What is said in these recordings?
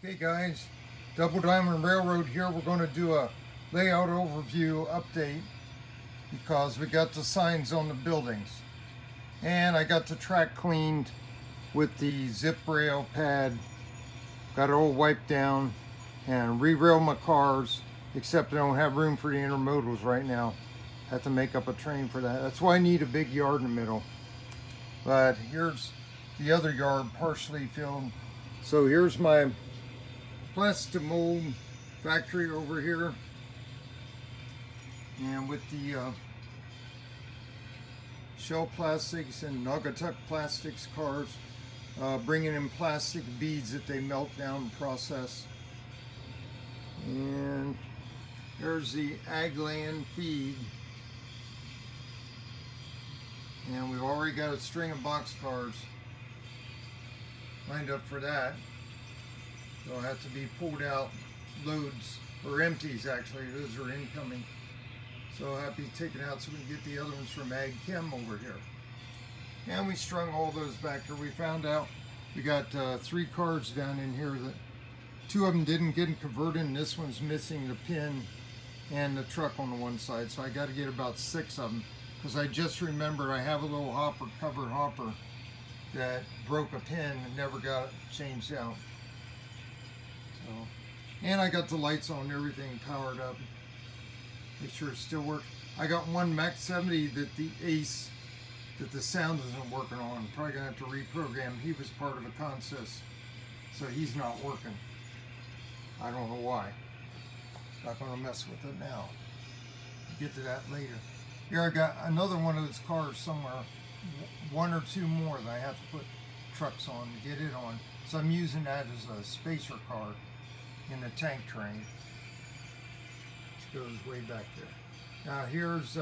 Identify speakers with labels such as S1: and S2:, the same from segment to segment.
S1: Hey guys, Double Diamond Railroad here. We're going to do a layout overview update because we got the signs on the buildings. And I got the track cleaned with the zip rail pad. Got it all wiped down and re-railed my cars, except I don't have room for the intermodals right now. Have to make up a train for that. That's why I need a big yard in the middle. But here's the other yard partially filled. So here's my plastic mold factory over here, and with the Shell Plastics and Naugatuck Plastics cars, bringing in plastic beads that they melt down and process. And there's the ag land feed, and we've already got a string of box cars lined up for that. They'll have to be pulled out, loads, or empties actually, those are incoming. So I'll have to be taken out so we can get the other ones from Ag Chem over here. And we strung all those back there. We found out we got 3 cars down in here that 2 of them didn't get converted, and this one's missing the pin and the truck on the one side. So I got to get about 6 of them, because I just remembered I have a little hopper, covered hopper, that broke a pin and never got changed out. And I got the lights on, everything powered up. Make sure it still works. I got one Mac 70 that the Ace, that the sound isn't working on. Probably gonna have to reprogram. He was part of a consist, so he's not working. I don't know why. Not gonna mess with it now. Get to that later. Here I got another one of those cars somewhere. 1 or 2 more that I have to put trucks on to get it on. So I'm using that as a spacer car in the tank train, which goes way back there. Now here's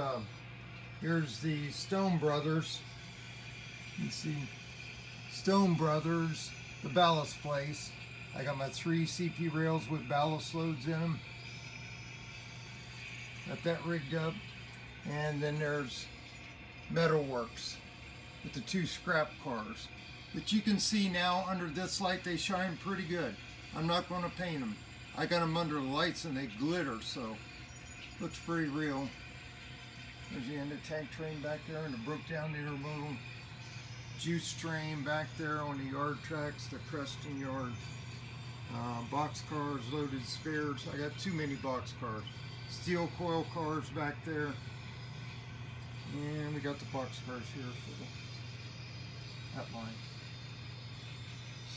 S1: the Stone Brothers. You see Stone Brothers, the ballast place. I got my 3 CP rails with ballast loads in them. Got that rigged up. And then there's Metalworks with the 2 scrap cars that you can see now under this light. They shine pretty good. I'm not going to paint them. I got them under the lights and they glitter, so looks pretty real. There's the end of the tank train back there, and the broke down intermodal juice train back there on the yard tracks, the Creston yard. Box cars, loaded spares. I got too many box cars. Steel coil cars back there. And we got the box cars here for that line.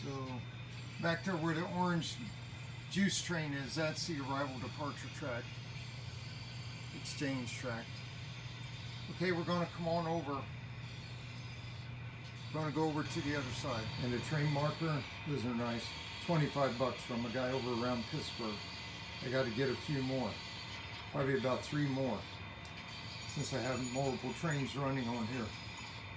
S1: So back there where the orange juice train is, that's the arrival departure track, exchange track. Okay, we're going to come on over. We're going to go over to the other side. And the train marker, those are nice. 25 bucks from a guy over around Pittsburgh. I got to get a few more, probably about 3 more, since I have multiple trains running on here.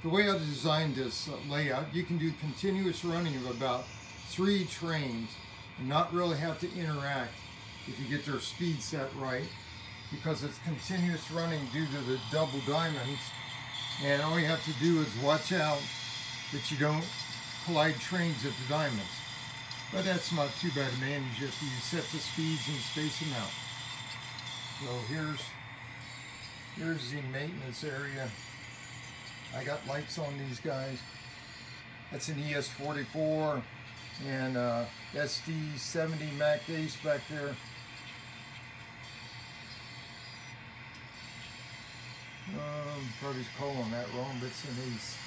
S1: The way I designed this layout, you can do continuous running of about 3 trains and not really have to interact if you get their speed set right, because it's continuous running due to the double diamonds, and all you have to do is watch out that you don't collide trains at the diamonds. But that's not too bad to manage if you set the speeds and space them out. So here's the maintenance area. I got lights on these guys. That's an ES44 and SD70 Mac Ace back there. Probably calling that wrong, but it's an Ace.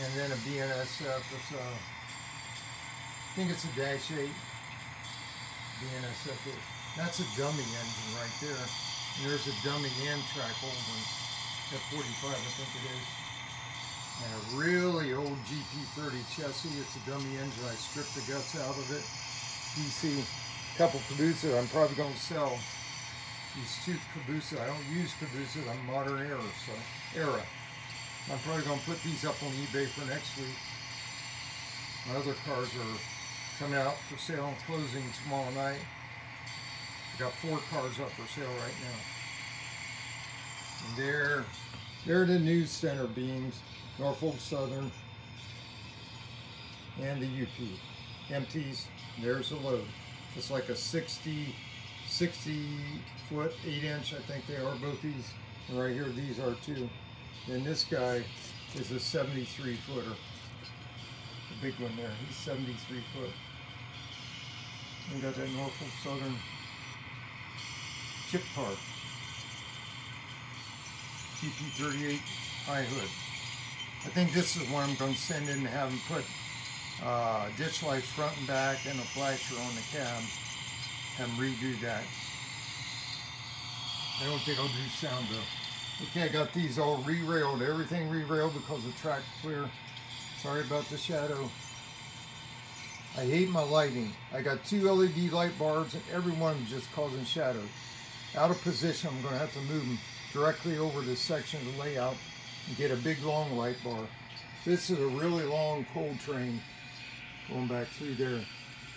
S1: And then a BNSF. It's I think it's a Dash 8 BNSF. That's a dummy engine right there. And there's a dummy Amtrak old one. F45, I think it is. And a really old GP30 chassis. It's a dummy engine. I stripped the guts out of it. DC, couple Cabooses. I'm probably going to sell these 2 Cabooses. I don't use Cabooses. I'm modern era. I'm probably going to put these up on eBay for next week. My other cars are coming out for sale and closing tomorrow night. I got 4 cars up for sale right now. And there are the news center beams. Norfolk Southern, and the UP. Empties, There's the load. It's like a 60 foot, 8-inch, I think they are, both these. And right here, these are too. And this guy is a 73 footer. The big one there, he's 73 foot. And got that Norfolk Southern chip card. TP38 high hood. I think this is one I'm going to send in and have them put ditch lights front and back and a flasher on the cab and redo that. I don't think I'll do sound though. Okay, I got these all re-railed, everything re-railed because the track's clear. Sorry about the shadow. I hate my lighting. I got 2 LED light bars and every one of them just causing shadow. Out of position, I'm going to have to move them directly over this section of the layout and get a big long light bar. This is a really long coal train going back through there.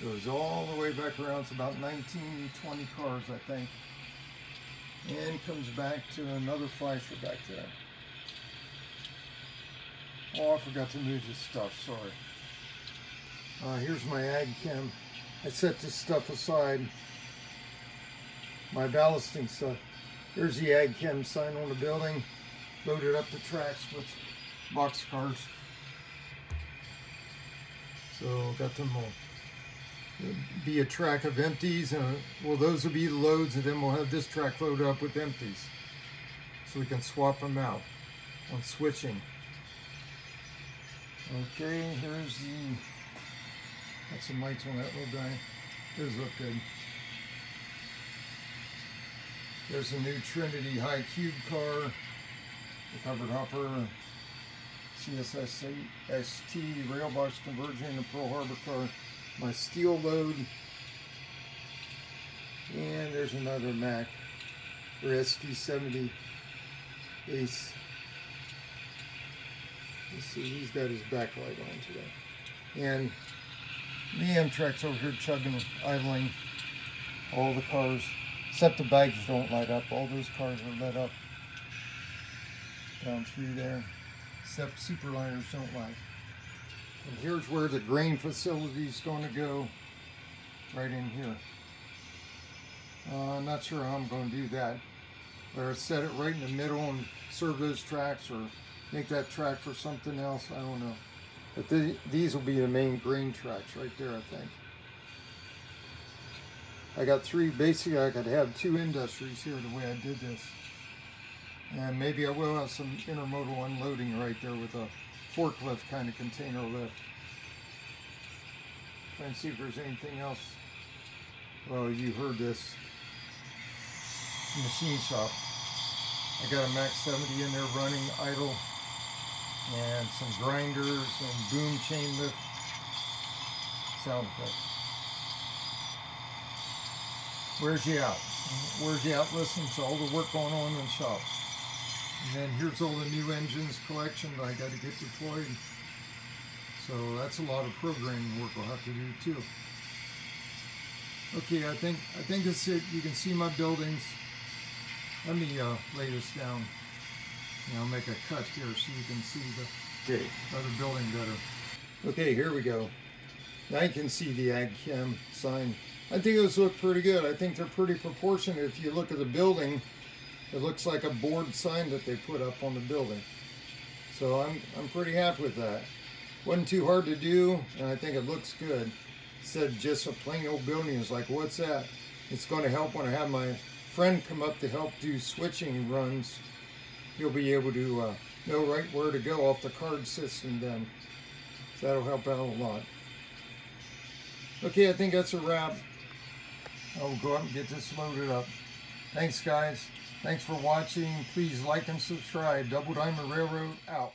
S1: Goes all the way back around. It's about 19, 20 cars, I think. And comes back to another flasher back there. Oh, I forgot to move this stuff, sorry. Here's my ag chem. I set this stuff aside. My ballasting stuff. There's the ag chem sign on the building. Loaded up the tracks with box cars. So got them all. There'll be a track of empties, and well, those will be the loads, and then we'll have this track loaded up with empties, so we can swap them out on switching. Okay, here's the. Got some lights on that little guy. Those look good. There's a new Trinity High Cube car, the covered hopper, CSS ST rail box conversion, the Pearl Harbor car, my steel load, and there's another Mac or SD70 Ace. Let's see, he's got his backlight on today. And the Amtrak's over here chugging, idling all the cars, except the bags don't light up. All those cars are lit up down through there, except superliners don't light. And here's where the grain facility is going to go, right in here. I'm not sure how I'm going to do that. Whether set it right in the middle and serve those tracks, or make that track for something else, I don't know. But these will be the main grain tracks right there, I think. I got 3, basically I could have 2 industries here the way I did this. And maybe I will have some intermodal unloading right there with a forklift kind of container lift. Trying to see if there's anything else. Well, you heard this. Machine shop. I got a Max 70 in there running idle, and some grinders and boom chain lift sound effects. Where's you out? Where's you out listening to all the work going on in the shop? And then here's all the new engines collection that I got to get deployed. So that's a lot of programming work I'll have to do too. Okay, I think that's it. You can see my buildings. Let me lay this down. And I'll make a cut here so you can see the other building better. Okay, here we go. Now you can see the Ag Chem sign. I think those look pretty good. I think they're pretty proportionate. If you look at the building, it looks like a board sign that they put up on the building. So I'm pretty happy with that. Wasn't too hard to do, and I think it looks good. Instead of just a plain old building, it's like, what's that? It's going to help when I have my friend come up to help do switching runs. You'll be able to know right where to go off the card system then. So that'll help out a lot. Okay, I think that's a wrap. I'll go out and get this loaded up. Thanks, guys. Thanks for watching. Please like and subscribe. Double Diamond Railroad out.